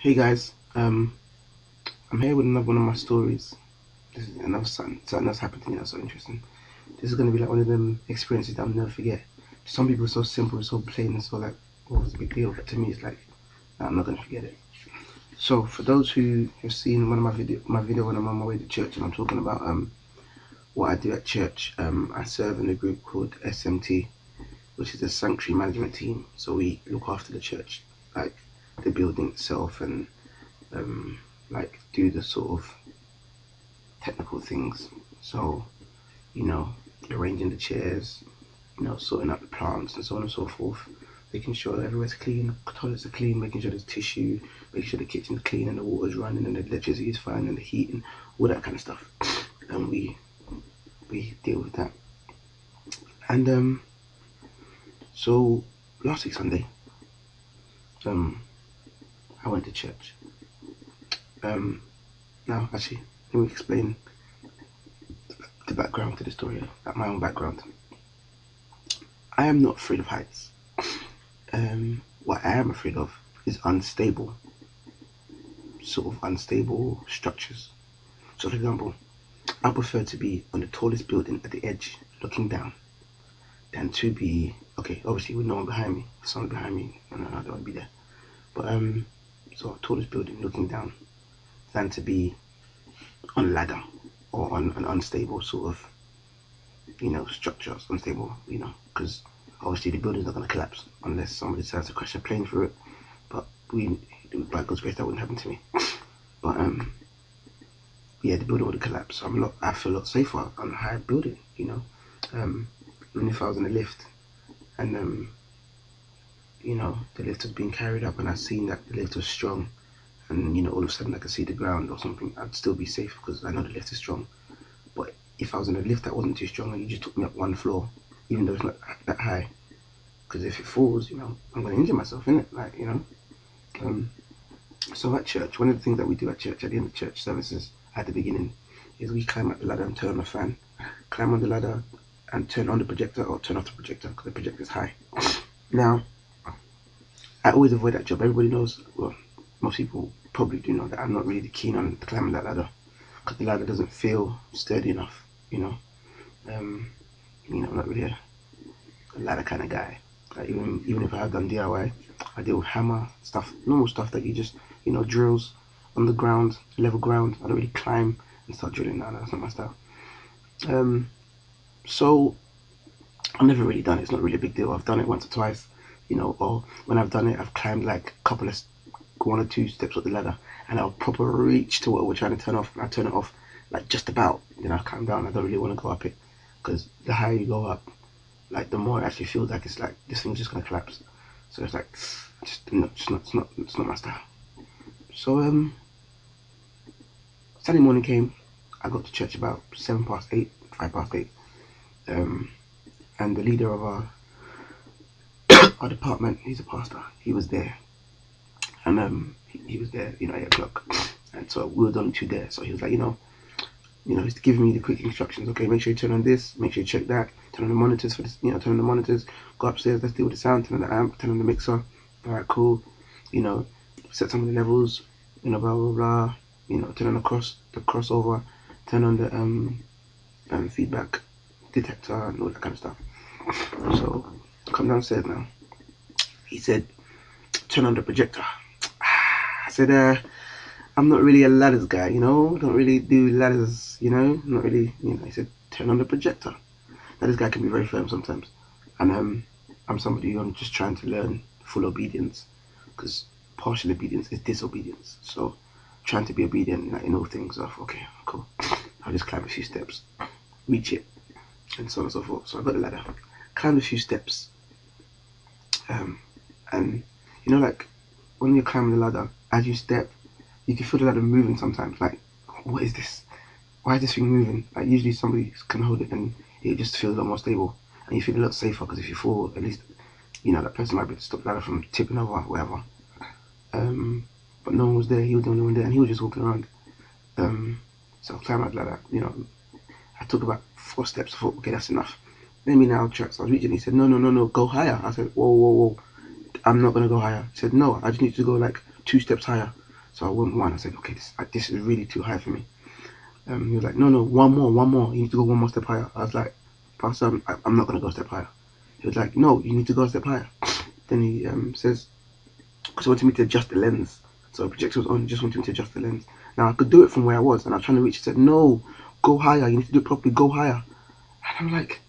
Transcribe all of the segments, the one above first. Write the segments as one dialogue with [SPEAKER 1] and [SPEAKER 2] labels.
[SPEAKER 1] Hey guys, I'm here with another one of my stories. This is another something that's happened to me that's so interesting. This is gonna be like one of them experiences that I'll never forget. To some people it's so simple, it's so plain, and so like, what was the big deal? But to me it's like, nah, I'm not gonna forget it. So for those who have seen one of my video when I'm on my way to church and I'm talking about what I do at church, I serve in a group called SMT, which is the Sanctuary Management Team. So we look after the church, like the building itself, and like do the sort of technical things. So, you know, arranging the chairs, sorting out the plants and so on and so forth, making sure that everywhere's clean, toilets are clean, making sure there's tissue, making sure the kitchen's clean and the water's running and the electricity is fine and the heat and all that kind of stuff. And we deal with that. And so last week Sunday, um I went to church. Now actually let me explain the background to the story, like my own background. I am not afraid of heights. What I am afraid of is unstable structures. So, for example, I prefer to be on the tallest building at the edge, looking down, than to be okay. Obviously, with no one behind me. If someone behind me, no, I don't want to be there. But so tallest building, looking down, than to be on a ladder or on an unstable sort of structure, unstable, because obviously the building's not going to collapse unless somebody decides to crash a plane through it. But by God's grace, that wouldn't happen to me. But yeah, the building would collapse. So I feel a lot safer on a higher building, even if I was in a lift and the lift was being carried up and I seen that the lift was strong, and all of a sudden I could see the ground or something, I'd still be safe because I know the lift is strong. But if I was in a lift that wasn't too strong and you just took me up one floor, even though it's not that high, because if it falls, I'm going to injure myself, innit? Like, So at church, one of the things that we do at church, at the end of church services, at the beginning, is we climb up the ladder and turn on the fan, climb on the ladder and turn on the projector or turn off the projector because the projector is high. Now, I always avoid that job. Everybody knows, well, most people probably do know that I'm not really keen on climbing that ladder because the ladder doesn't feel sturdy enough, I'm not really a ladder kind of guy. Like even if I have done DIY, I deal with hammer stuff, normal stuff that you just drills on the ground, level ground. I don't really climb and start drilling. No, that's not my style. So I've never really done it. It's not really a big deal. I've done it once or twice, or when I've done it, I've climbed like a couple of one or two steps up the ladder, and I'll proper reach to what we're trying to turn off, and I turn it off like just about. Then I climb down. I don't really want to go up it because the higher you go up, like the more it actually feels like it's like this thing's just gonna collapse. So it's like it's not my style. So Sunday morning came. I got to church about 7 past 8, 5 past 8. And the leader of our department, he's a pastor. He was there, and he was there, 8 o'clock. And so we were only two there. So he was like, he's giving me the quick instructions. Okay, make sure you turn on this, make sure you check that, turn on the monitors for this, turn on the monitors, go upstairs, let's deal with the sound, turn on the amp, turn on the mixer. All right, cool. Set some of the levels, blah blah blah. Turn on the crossover, turn on the feedback detector and all that kind of stuff. So come downstairs now. He said, turn on the projector. I said, I'm not really a ladders guy, don't really do ladders, not really, He said, turn on the projector. Now this guy can be very firm sometimes, and I'm somebody who I'm just trying to learn full obedience, because partial obedience is disobedience. So trying to be obedient in all things. So okay, cool. I'll just climb a few steps, reach it, and so on and so forth. So I got the ladder, climbed a few steps, and like when you're climbing the ladder, as you step, you can feel the ladder moving sometimes. Like, what is this? Why is this thing moving? Like usually somebody can hold it and it just feels a lot more stable, and you feel a lot safer because if you fall, at least that person might be able to stop the ladder from tipping over, or whatever. But no one was there. He was the only one there, and he was just walking around. So I climbed that ladder. I took about 4 steps. I thought, okay, that's enough. Let me now track. So I was reaching. He said, no, go higher. I said, whoa. I'm not gonna go higher. He said, no, I just need to go like 2 steps higher. So I went one. I said, okay, this is really too high for me. He was like, no, one more. You need to go one more step higher. I was like, Pastor, I'm not going to go a step higher. He was like, no, you need to go a step higher. Then he says, because he wanted me to adjust the lens. So the projector was on, he just wanted me to adjust the lens. Now I could do it from where I was, and I was trying to reach. He said, no, go higher. You need to do it properly. Go higher. And I'm like,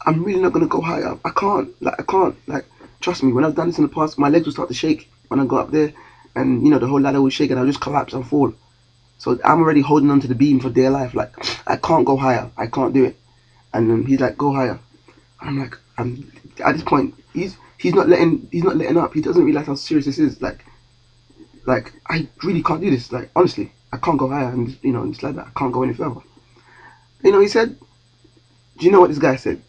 [SPEAKER 1] I'm really not going to go higher. I can't. Like, trust me, when I've done this in the past, my legs will start to shake when I go up there. And, you know, the whole ladder will shake and I'll just collapse and fall. So I'm already holding on to the beam for dear life. Like, I can't go higher. I can't do it. And he's like, go higher. And I'm like, at this point, he's not letting up. He doesn't realize how serious this is. Like I really can't do this. Like, honestly, I can't go higher. And, you know, it's like that. I can't go any further. You know, he said, do you know what this guy said?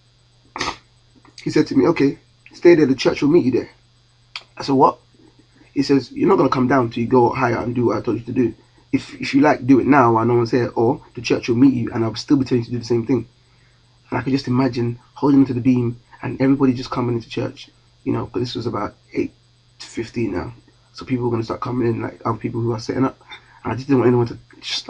[SPEAKER 1] He said to me, okay, stay there. The church will meet you there. I said, what? He says, you're not going to come down till you go higher and do what I told you to do. If you like, do it now while no one's here, or the church will meet you and I'll still be telling you to do the same thing. And I could just imagine holding onto the beam and everybody just coming into church, you know, because this was about 8:15 now. So people were going to start coming in, like other people who are setting up. And I just didn't want anyone to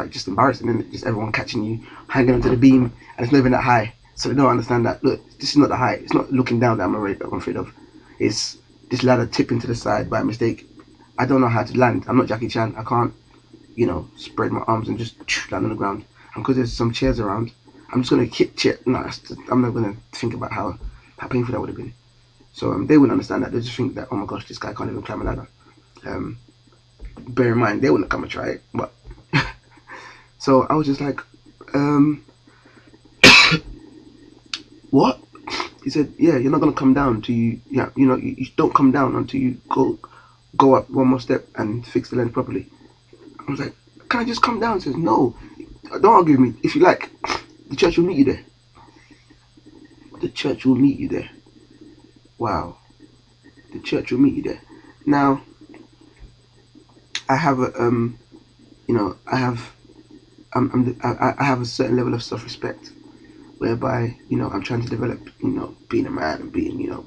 [SPEAKER 1] just embarrass them, and just everyone catching you, hanging onto the beam, and it's not even that high. So they don't understand that, look, this is not the height. It's not looking down that I'm afraid of. It's this ladder tipping to the side by mistake. I don't know how to land. I'm not Jackie Chan. I can't, you know, spread my arms and just land on the ground. And because there's some chairs around, I'm just going to kick chair. No, I'm not going to think about how painful that would have been. So they wouldn't understand that. They just think that, oh my gosh, this guy can't even climb a ladder. Bear in mind, they wouldn't come and try it. But so I was just like, what? He said, yeah, you're not going to come down till you, yeah, you know, you don't come down until you go up one more step and fix the lens properly. I was like, can I just come down? He says, no, don't argue with me. If you like, the church will meet you there. The church will meet you there. Wow. The church will meet you there. Now, I have a, you know, I have a certain level of self-respect, whereby, you know, I'm trying to develop, you know, being a man and being, you know,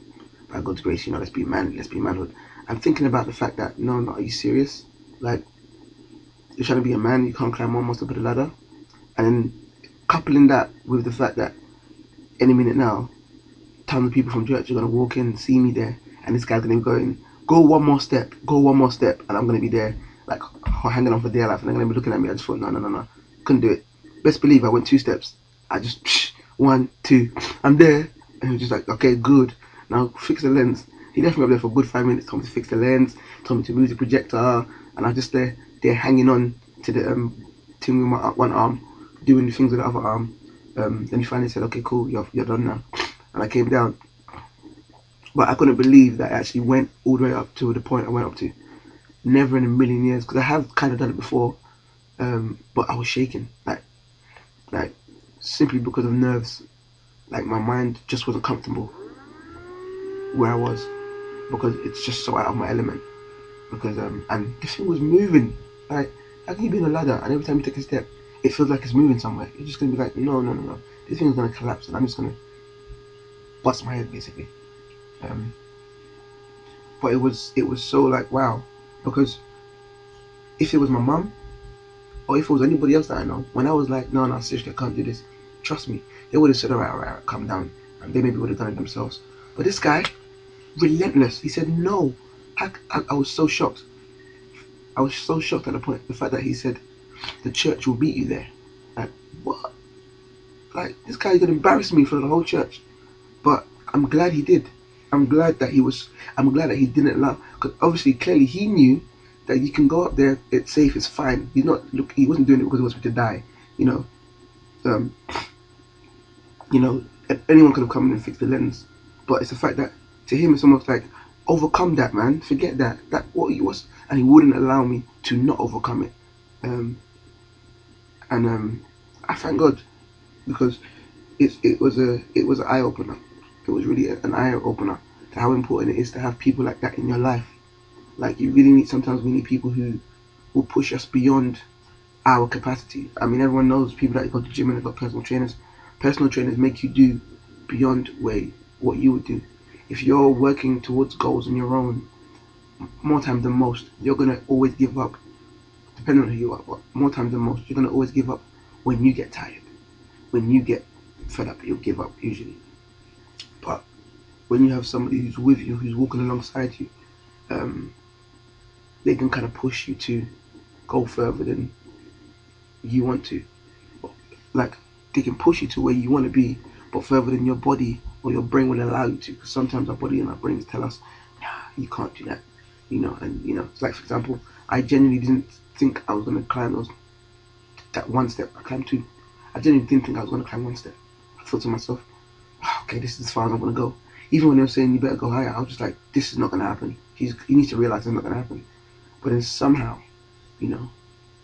[SPEAKER 1] by God's grace, you know, let's be manhood. I'm thinking about the fact that, no, are you serious? Like, you're trying to be a man, you can't climb one more step of the ladder, and then coupling that with the fact that any minute now, tons of people from church are gonna walk in, see me there, and this guy's gonna be going, go one more step, and I'm gonna be there, like, hanging on for dear life, and they're gonna be looking at me. I just thought, no, couldn't do it. Best believe I went 2 steps. I just 1, 2, I'm there, and he was just like, okay, good. Now fix the lens. He left me up there for a good 5 minutes, told me to fix the lens, told me to move the projector, and I just there hanging on to the thing with my one arm, doing the things with the other arm. Then he finally said, okay, cool, you're done now. And I came down. But I couldn't believe that I actually went all the way up to the point I went up to. Never in a million years, because I have kind of done it before, but I was shaking, like simply because of nerves. Like, my mind just wasn't comfortable where I was, because it's just so out of my element. Because and the thing was moving. Like, how can you be in a ladder and every time you take a step, it feels like it's moving somewhere? You're just gonna be like, no, this thing's gonna collapse, and I'm just gonna bust my head, basically. But it was so like, wow, because if it was my mum, or if it was anybody else that I know, when I was like, no, seriously, I can't do this, trust me, they would have said, alright, calm down, and they maybe would have done it themselves. But this guy, relentless, he said no. I was so shocked. I was so shocked at the fact that he said, the church will meet you there. Like, what? Like, this guy could embarrass me for the whole church. But I'm glad he did. I'm glad that he didn't allow, because obviously, clearly, he knew that you can go up there, it's safe, it's fine. He wasn't doing it because he wants me to die, you know. Anyone could have come in and fixed the lens, but it's the fact that to him it's almost like, overcome that, man. Forget that what he was, and he wouldn't allow me to not overcome it. I thank God, because it was an eye opener. It was really an eye opener to how important it is to have people like that in your life. Like, you really need, sometimes we need people who will push us beyond our capacity. I mean, everyone knows people that go to the gym and they've got personal trainers. Personal trainers make you do beyond what you would do. If you're working towards goals on your own, more time than most, you're gonna always give up depending on who you are, but more times than most, you're going to always give up when you get tired. When you get fed up, you'll give up usually. But when you have somebody who's with you, who's walking alongside you, they can kind of push you to go further than you want to. Like, they can push you to where you want to be, but further than your body or your brain will allow you to. Because sometimes our body and our brains tell us, nah, you can't do that. And it's like, for example, I genuinely didn't think I was going to climb that one step. I climbed two. I genuinely didn't think I was going to climb one step. I thought to myself, okay, this is as far as I'm going to go. Even when they were saying you better go higher, I was just like, this is not going to happen. You need to realize it's not going to happen. But then somehow,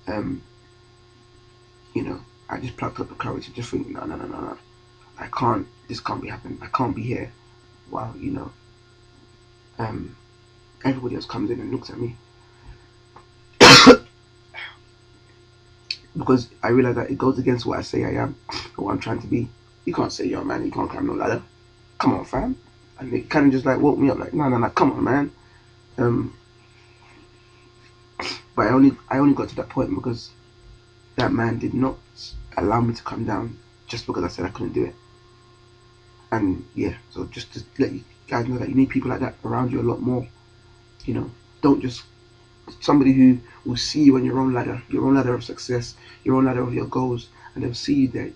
[SPEAKER 1] um, I just plucked up the courage to just think, no. This can't be happening. I can't be here while, everybody else comes in and looks at me. Because I realize that it goes against what I say I am, or what I'm trying to be. You can't say you're a man, you can't climb no ladder. Come on, fam. And they kind of just like woke me up, like, no, come on, man. But I only got to that point because that man did not allow me to come down just because I said I couldn't do it. And yeah, so just to let you guys know that you need people like that around you a lot more. Don't just somebody who will see you on your own ladder of success, your own ladder of your goals, and they'll see you there.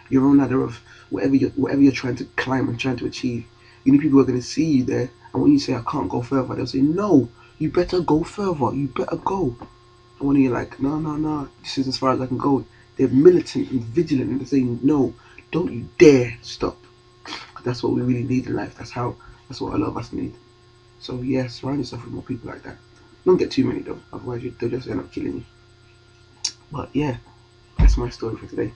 [SPEAKER 1] Your own ladder of whatever you're trying to climb and trying to achieve. You need people who are going to see you there, and when you say I can't go further, they'll say no, you better go further. You better go. And when you're like, no, this is as far as I can go, they're militant and vigilant, and they're saying no, don't you dare stop. That's what we really need in life. That's what a lot of us need. So yeah, surround yourself with more people like that. Don't get too many though, otherwise they'll just end up killing you. But yeah, that's my story for today.